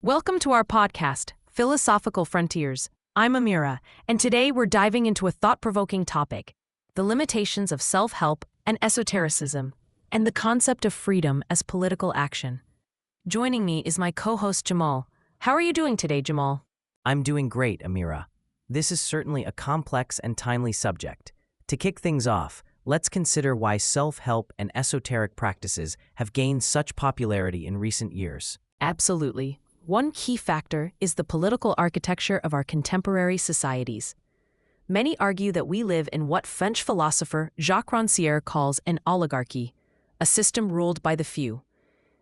Welcome to our podcast, Philosophical Frontiers. I'm Amira, and today we're diving into a thought-provoking topic, the limitations of self-help and esotericism, and the concept of freedom as political action. Joining me is my co-host Jamal. How are you doing today, Jamal? I'm doing great, Amira. This is certainly a complex and timely subject. To kick things off, let's consider why self-help and esoteric practices have gained such popularity in recent years. Absolutely. One key factor is the political architecture of our contemporary societies. Many argue that we live in what French philosopher Jacques Rancière calls an oligarchy, a system ruled by the few.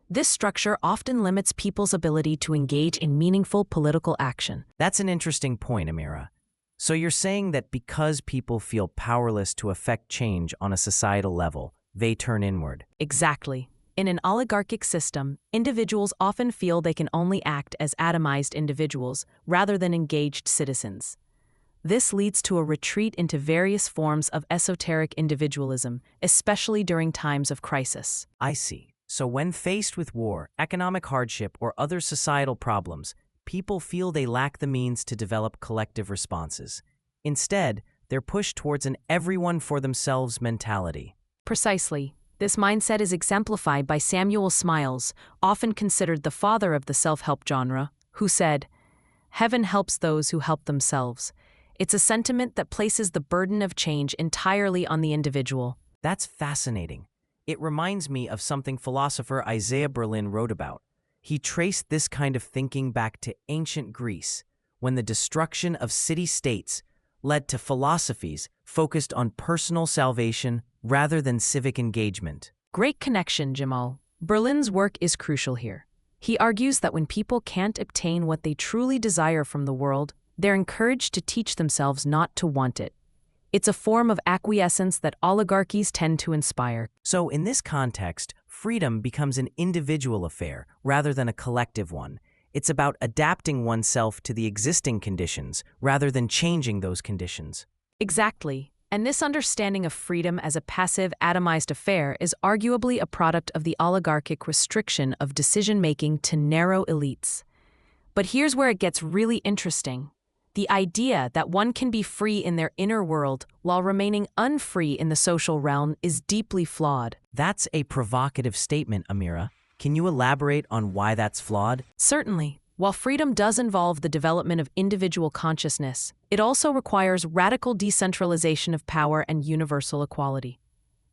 This structure often limits people's ability to engage in meaningful political action. That's an interesting point, Amira. So you're saying that because people feel powerless to affect change on a societal level, they turn inward. Exactly. In an oligarchic system, individuals often feel they can only act as atomized individuals rather than engaged citizens. This leads to a retreat into various forms of esoteric individualism, especially during times of crisis. I see. So when faced with war, economic hardship, or other societal problems, people feel they lack the means to develop collective responses. Instead, they're pushed towards an everyone-for-themselves mentality. Precisely. This mindset is exemplified by Samuel Smiles, often considered the father of the self-help genre, who said, "Heaven helps those who help themselves." It's a sentiment that places the burden of change entirely on the individual. That's fascinating. It reminds me of something philosopher Isaiah Berlin wrote about. He traced this kind of thinking back to ancient Greece, when the destruction of city-states led to philosophies focused on personal salvation rather than civic engagement. Great connection, Jamal. Berlin's work is crucial here. He argues that when people can't obtain what they truly desire from the world, they're encouraged to teach themselves not to want it. It's a form of acquiescence that oligarchies tend to inspire. So in this context, freedom becomes an individual affair rather than a collective one. It's about adapting oneself to the existing conditions rather than changing those conditions. Exactly. And this understanding of freedom as a passive, atomized affair is arguably a product of the oligarchic restriction of decision-making to narrow elites. But here's where it gets really interesting. The idea that one can be free in their inner world while remaining unfree in the social realm is deeply flawed. That's a provocative statement, Amira. Can you elaborate on why that's flawed? Certainly. While freedom does involve the development of individual consciousness, it also requires radical decentralization of power and universal equality.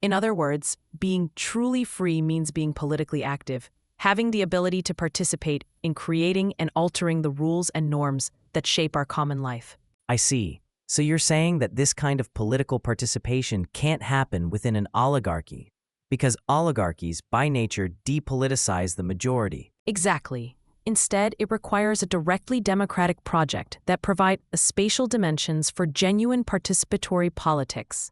In other words, being truly free means being politically active, having the ability to participate in creating and altering the rules and norms that shape our common life. I see. So you're saying that this kind of political participation can't happen within an oligarchy, because oligarchies, by nature, depoliticize the majority. Exactly. Instead, it requires a directly democratic project that provides spatial dimensions for genuine participatory politics.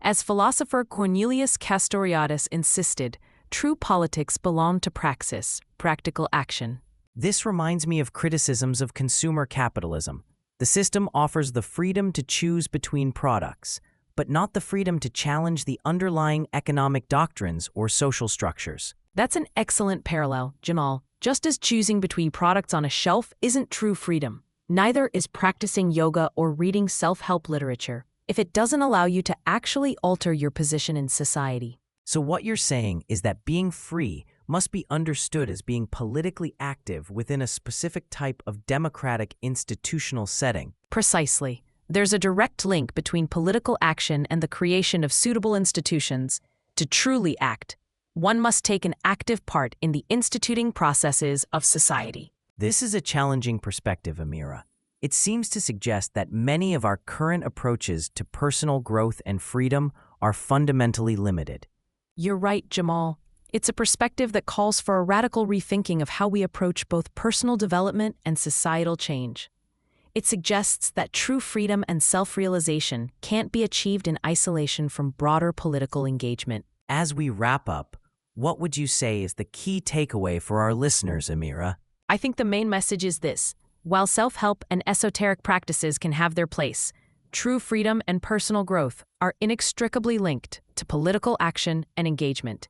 As philosopher Cornelius Castoriadis insisted, true politics belong to praxis, practical action. This reminds me of criticisms of consumer capitalism. The system offers the freedom to choose between products, but not the freedom to challenge the underlying economic doctrines or social structures. That's an excellent parallel, Jamal. Just as choosing between products on a shelf isn't true freedom, neither is practicing yoga or reading self-help literature if it doesn't allow you to actually alter your position in society. So what you're saying is that being free must be understood as being politically active within a specific type of democratic institutional setting. Precisely. There's a direct link between political action and the creation of suitable institutions. To truly act, one must take an active part in the instituting processes of society. This is a challenging perspective, Amira. It seems to suggest that many of our current approaches to personal growth and freedom are fundamentally limited. You're right, Jamal. It's a perspective that calls for a radical rethinking of how we approach both personal development and societal change. It suggests that true freedom and self-realization can't be achieved in isolation from broader political engagement. As we wrap up, what would you say is the key takeaway for our listeners, Amira? I think the main message is this. While self-help and esoteric practices can have their place, true freedom and personal growth are inextricably linked to political action and engagement.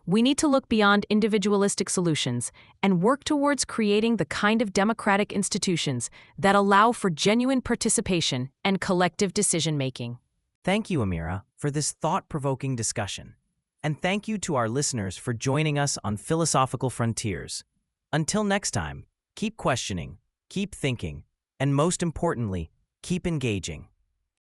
We need to look beyond individualistic solutions and work towards creating the kind of democratic institutions that allow for genuine participation and collective decision-making. Thank you, Amira, for this thought-provoking discussion. And thank you to our listeners for joining us on Philosophical Frontiers. Until next time, keep questioning, keep thinking, and most importantly, keep engaging.